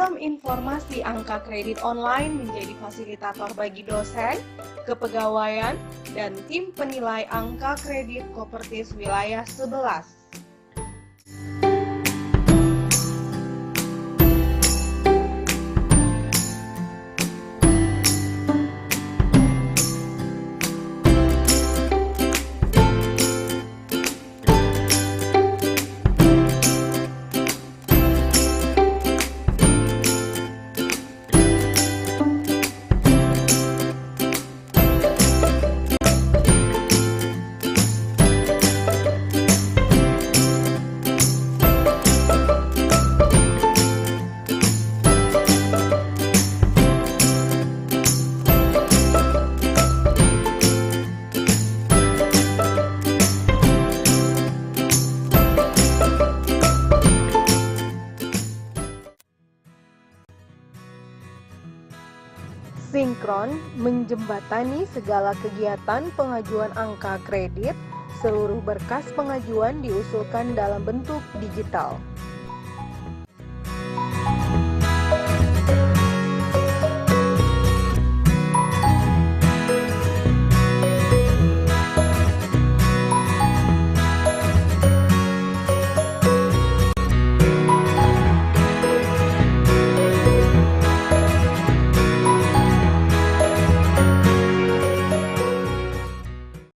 Sistem informasi angka kredit online menjadi fasilitator bagi dosen, kepegawaian, dan tim penilai angka kredit Kopertis Wilayah 11. Sinkron menjembatani segala kegiatan pengajuan angka kredit. Seluruh berkas pengajuan diusulkan dalam bentuk digital.